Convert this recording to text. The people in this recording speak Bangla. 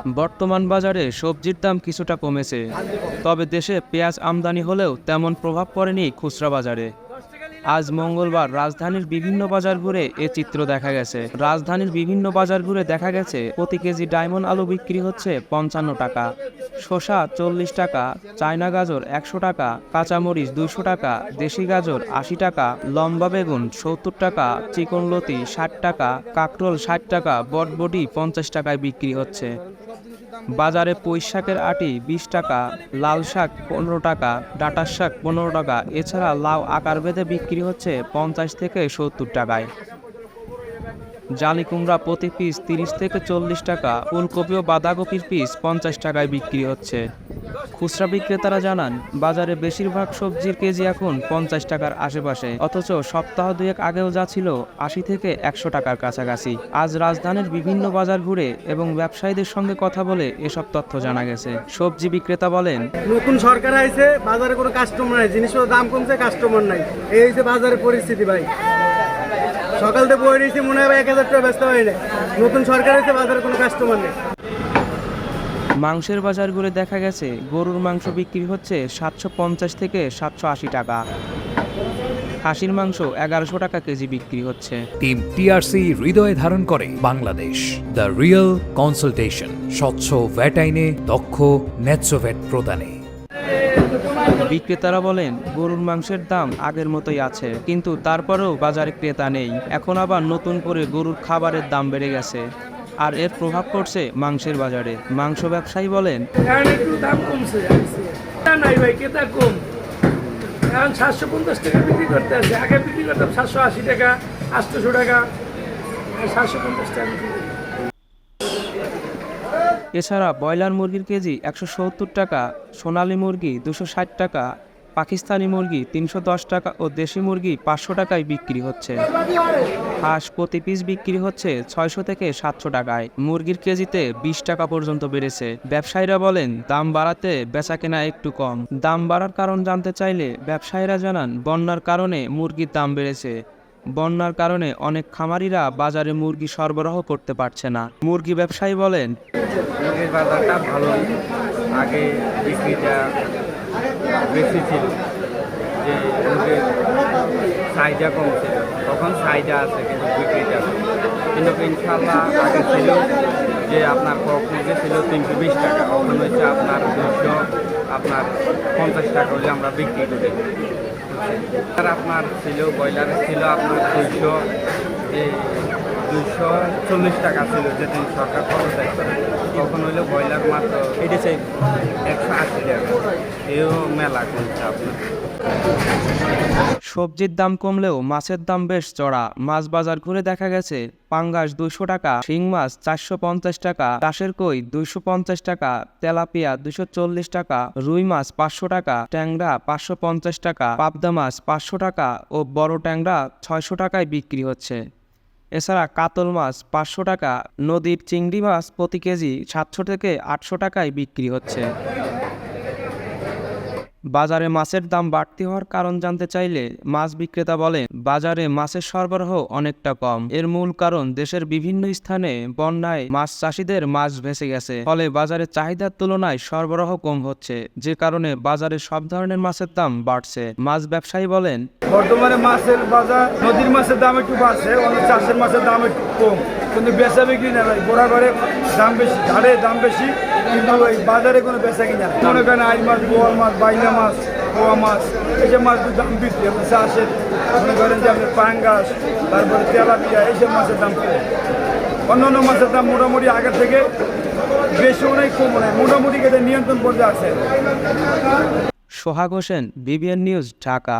বর্তমান বাজারে সবজির দাম কিছুটা কমেছে, তবে দেশে পেঁয়াজ আমদানি হলেও তেমন প্রভাব পড়েনি খুচরা বাজারে। আজ মঙ্গলবার রাজধানীর বিভিন্ন বাজার ঘুরে এ চিত্র দেখা গেছে। প্রতি কেজি ডায়মন্ড আলু বিক্রি হচ্ছে 55 টাকা, শসা 40 টাকা, চায়না গাজর 100 টাকা, কাঁচামরিচ 200 টাকা, দেশি গাজর 80 টাকা, লম্বা বেগুন 70 টাকা, চিকন লতি 60 টাকা, কাঁকরোল 60 টাকা, বটবটি 50 টাকায় বিক্রি হচ্ছে। বাজারে পুঁই শাকের আটি 20 টাকা, লাল শাক 15 টাকা, ডাঁটার শাক 15 টাকা। এছাড়া লাউ আকার ভেদে বিক্রি হচ্ছে 50 থেকে 70 টাকায়। জালি কুমড়া প্রতি পিস 30 থেকে 40 টাকা, ফুলকপি ও বাঁধাকপির পিস 50 টাকায় বিক্রি হচ্ছে। খুচরা বিক্রেতারা জানান, বাজারে বেশিরভাগ সবজির কেজি এখন 50 টাকার আশেপাশে, অথচ সপ্তাহ দুয়েক আগেও যা ছিল 80 থেকে 100 টাকার কাছাকাছি। আজ রাজধানীর বিভিন্ন বাজার ঘুরে এবং ব্যবসায়ীদের সঙ্গে কথা বলে এসব তথ্য জানা গেছে। সবজি বিক্রেতা বলেন, নতুন সরকার আইছে, বাজারে কোনো কাস্টমার নাই, জিনিসের দাম কমছে, কাস্টমার নাই, এই হচ্ছে বাজারের পরিস্থিতি ভাই। সকাল থেকে বই রয়েছি, মনে হয় 1000 টাকা ব্যস্ত হয় না। নতুন সরকার আইছে, বাজারে কোনো কাস্টমার নেই। মাংসের বাজার ঘুরে দেখা গেছে গরুর মাংস বিক্রি হচ্ছে 750 থেকে 780 টাকা, খাসির মাংস 1100 টাকা কেজি বিক্রি হচ্ছে। টিম টিআরসি হৃদয়ে ধারণ করে বাংলাদেশ, দ্য রিয়েল কনসালটেশন, স্বচ্ছ ভ্যাট আইনে দক্ষ ন্যায্য ভ্যাট প্রদানে। বিক্রেতারা বলেন, গরুর মাংসের দাম আগের মতোই আছে, কিন্তু তারপরেও বাজারে ক্রেতা নেই। এখন আবার নতুন করে গরুর খাবারের দাম বেড়ে গেছে, আর এর প্রভাব পড়ছে মাংসের বাজারে। মাংস ব্যবসায়ী বলেন, একটু দাম কমছে, নাই ভাই, ক্রেতা কম। এখন 750 টাকা বিক্রি করতে আছে, আগে বিক্রি করতাম 780 টাকা, 800 টাকা, 750 টাকা বিক্রি করি। এছাড়া ব্রয়লার মুরগির কেজি 170 টাকা, সোনালী মুরগি 260 টাকা, পাকিস্তানি মুরগি 310 টাকা ও দেশি মুরগি 500 টাকায় বিক্রি হচ্ছে। হাঁস প্রতি পিস বিক্রি হচ্ছে 600 থেকে 700 টাকায়। মুরগির কেজিতে 20 টাকা পর্যন্ত বেড়েছে। ব্যবসায়ীরা বলেন, দাম বাড়াতে বেচাকেনা একটু কম। দাম বাড়ার কারণ জানতে চাইলে ব্যবসায়ীরা জানান, বন্যার কারণে মুরগির দাম বেড়েছে। বন্যার কারণে অনেক খামারিরা বাজারে মুরগি সরবরাহ করতে পারছে না। মুরগি ব্যবসায়ী বলেন, মুরগির বাজারটা ভালো, আগে বিক্রিটা বেশি ছিল, যে মুরগির চাহিদা কম ছিল, তখন চাহিদা আছে কিন্তু বিক্রিটা, কিন্তু ইনশাল্লাহ আগে ছিল যে আপনার কক মুরগি ছিল 320 টাকা, এখন হচ্ছে আপনার 250 টাকা হলে আমরা বিক্রি করি। আর আপনার ছিল ব্রয়লার ছিল আপনার 240 টাকা ছিল, যেদিন সরকার খরচ করে, তখন হইলো ব্রয়লার মাত্র 180 টাকা, এও মেলা কমছে আপনার। সবজির দাম কমলেও মাছের দাম বেশ চড়া। মাছ বাজার ঘুরে দেখা গেছে, পাঙ্গাস 200 টাকা, শিং মাছ 450 টাকা, চাষের কই 250 টাকা, তেলাপিয়া 240 টাকা, রুই মাছ 500 টাকা, ট্যাংরা 550 টাকা, পাবদা মাছ 500 টাকা ও বড় ট্যাংরা 600 টাকায় বিক্রি হচ্ছে। এছাড়া কাতল মাছ 500 টাকা, নদীর চিংড়ি মাছ প্রতি কেজি 700 থেকে 800 টাকায় বিক্রি হচ্ছে। বাজারে মাছের দাম বাড়তি হওয়ার কারণ জানতে চাইলে মাছ বিক্রেতা বলেন, বাজারে মাছের সরবরাহ অনেকটা কম। এর মূল কারণ দেশের বিভিন্ন স্থানে বন্যায় মাছ চাষিদের মাছ ভেসে গেছে, ফলে বাজারে চাহিদার তুলনায় সরবরাহ কম হচ্ছে, যে কারণে বাজারে সব ধরনের মাছের দাম বাড়ছে। মাছ ব্যবসায়ী বলেন, বর্তমানে মাছের বাজার, নদীর মাছের দাম একটু বাড়ছে, অনেক চাষের মাছের দাম একটু কম, কিন্তু বেচা বিক্রি না ভাই। বড়া ঘরে দাম বেশি, ঝাড়ে দাম বেশি, কিন্তু ওই বাজারে কোনো বেচা কিনা না। মনে করেন আইল মাছ, বোয়াল মাছ, বাইলা মাছ, পোয়া মাছ, এইসব মাছগুলোর দাম বৃদ্ধি। আপনি চাষের মনে করেন যে আপনার পাঙ্গাস, তারপরে তেলাপিয়া, এইসব মাছের দাম কম। অন্যান্য মাছের দাম মোটামুটি আগের থেকে বেশি অনেক কম, মোটামুটি নিয়ন্ত্রণ পর্যায়ে আছে। সোহাগ হোসেন, বিবিএন নিউজ, ঢাকা।